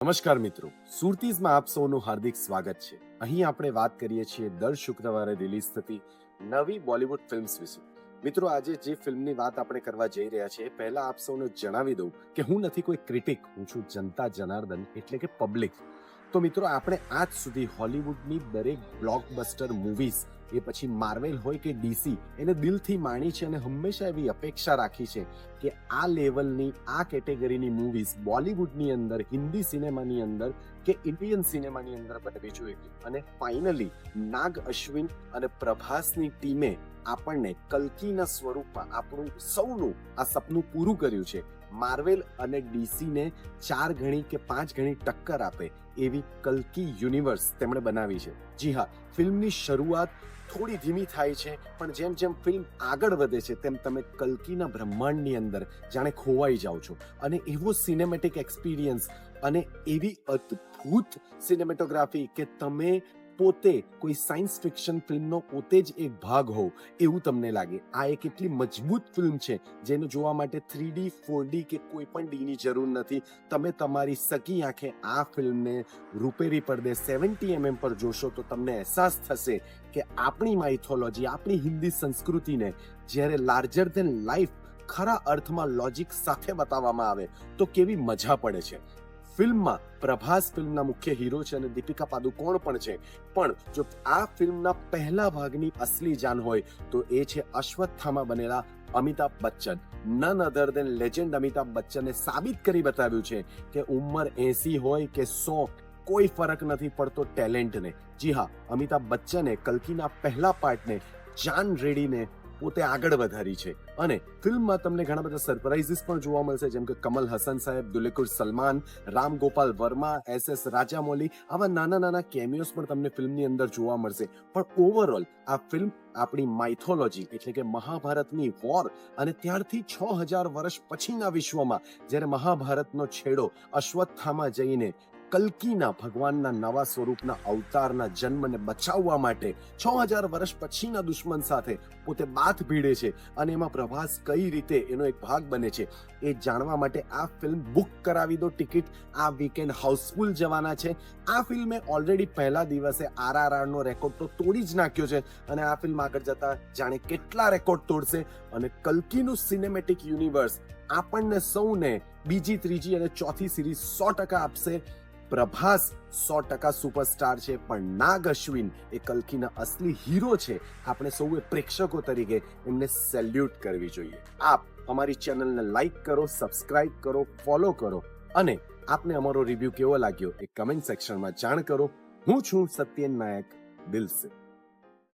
નમસ્કાર મિત્રો, સુરતીઝમાં આપ સૌનું હાર્દિક સ્વાગત છે. અહીં આપણે વાત કરીએ છીએ દર શુક્રવારે રિલીઝ થતી નવી બોલિવૂડ ફિલ્મ્સ વિશે. મિત્રો, આજે જે ફિલ્મની વાત આપણે કરવા જઈ રહ્યા છીએ, પહેલા આપ સૌને જણાવી દઉં કે હું નથી કોઈ ક્રિટિક, હું છું જનતા જનાર્દન એટલે કે પબ્લિક. તો મિત્રો, આપણે આજ સુધી હોલિવૂડની દરેક બ્લોકબસ્ટર મૂવીઝ, એ પછી માર્વેલ હોય કે ડીસી, એને દિલથી માણી છે અને હંમેશા એવી અપેક્ષા રાખી છે કે આ લેવલની, આ કેટેગરીની મૂવીઝ બોલિવૂડની અંદર, હિન્દી સિનેમાની અંદર કે ઇન્ડિયન સિનેમાની અંદર બનવી જોઈએ. અને ફાઇનલી નાગ અશ્વિન અને પ્રભાસની ટીમે આપણને કલ્કીના સ્વરૂપમાં આપણું સૌનું આ સપનું પૂરું કર્યું છે. માર્વેલ અને ડીસીને 4 ગણી કે 5 ગણી ટક્કર આપે એવી કલ્કી યુનિવર્સ તેમણે બનાવી છે. જી હા, ફિલ્મની શરૂઆત થોડી ધીમી થાય છે, પણ જેમ જેમ ફિલ્મ આગળ વધે છે તેમ તમે કલ્કીના બ્રહ્માંડની અંદર જાણે ખોવાઈ જાઓ છો. અને એવો સિનેમેટિક એક્સપિરિયન્સ અને એવી અદ્ભુત સિનેમેટોગ્રાફી કે તમે પોતે કોઈ સાયન્સ ફિક્શન ફિલ્મનો પોતે જ એક ભાગ હોવ એવું તમને લાગે. આ એક એટલી મજબૂત ફિલ્મ છે જેને જોવા માટે 3D 4D કે કોઈ પણ ડીની જરૂર નથી. તમે તમારી સગી આંખે આ ફિલ્મને રૂપેરી પડદે 70mm પર જોશો તો તમને અહેસાસ થશે કે આપણી માઇથોલોજી, આપણી હિન્દી સંસ્કૃતિને જ્યારે લાર્જર ધેન લાઈફ ખરા અર્થમાં લોજિક સાથે બતાવવામાં આવે તો કેવી મજા પડે છે. ફિલ્મમાં પ્રભાસ ફિલ્મના મુખ્ય હીરો છે અને દીપિકા પાદુકોણ પણ છે. પણ જો આ ફિલ્મના પહેલા ભાગની અસલી જાન હોય તો એ છે અશ્વત્થામા બનેલા અમિતાભ બચ્ચન. નન અધર દેન લેજેન્ડ અમિતાભ બચ્ચને સાબિત કરી બતાવ્યું છે કે ઉંમર 80 હોય કે 100, કોઈ ફરક નથી પડતો ટેલેન્ટને. જી હા, અમિતાભ બચ્ચને કલ્કીના પહેલા પાર્ટને જાન રેડીને પોતે આગળ વધારી છે. અને ફિલ્મમાં તમને ઘણા બધા સરપ્રાઇઝીસ પણ જોવા મળશે, જેમ કે કમલ હસન સાહેબ, દુલેકુર સલમાન, રામ ગોપાલ વર્મા, SS રાજામૌલી, આવા નાના નાના કેમિયોસ પણ તમને ફિલ્મની અંદર જોવા મળશે. પણ ઓવરઓલ આ ફિલ્મ આપણી માઇથોલોજી એટલે કે મહાભારતની વોર અને ત્યારથી 6000 વર્ષ પછીના વિશ્વમાં જ્યારે મહાભારતનો છેડો અશ્વત્થામા જઈને કલ્કીના ભગવાનના નવા સ્વરૂપના અવતારના જન્મને બચાવવા માટે 6000 વર્ષ પછીના દુશ્મન સાથે પોતે બાથ ભીડે છે અને એમાં પ્રભાસ કઈ રીતે એનો એક ભાગ બને છે એ જાણવા માટે આ ફિલ્મ બુક કરાવી દો ટિકિટ. આ વીકેન્ડ હાઉસફુલ જવાના છે. આ ફિલ્મે ઓલરેડી પહેલા દિવસે RRR નો રેકોર્ડ તો તોડી જ નાખ્યો છે અને આ ફિલ્મ આગળ જતા જાણે કેટલા રેકોર્ડ તોડશે. અને કલ્કીનું સિનેમેટિક યુનિવર્સ આપણને સૌને બીજી, ત્રીજી અને ચોથી સિરીઝ 100% આપશે. પ્રભાસ 100% સુપરસ્ટાર છે, પણ નાગ અશ્વિન એ કલ્કીના અસલી હીરો છે. આપણે સૌએ પ્રેક્ષકો તરીકે એમને સેલ્યુટ કરવી જોઈએ. આપ અમારી ચેનલને લાઈક કરો, સબસ્ક્રાઇબ કરો, ફોલો કરો અને આપને અમારો રિવ્યુ કેવો લાગ્યો એ કમેન્ટ સેક્શનમાં જાણ કરો. હું છું સત્યેન નાયક, દિલ સે.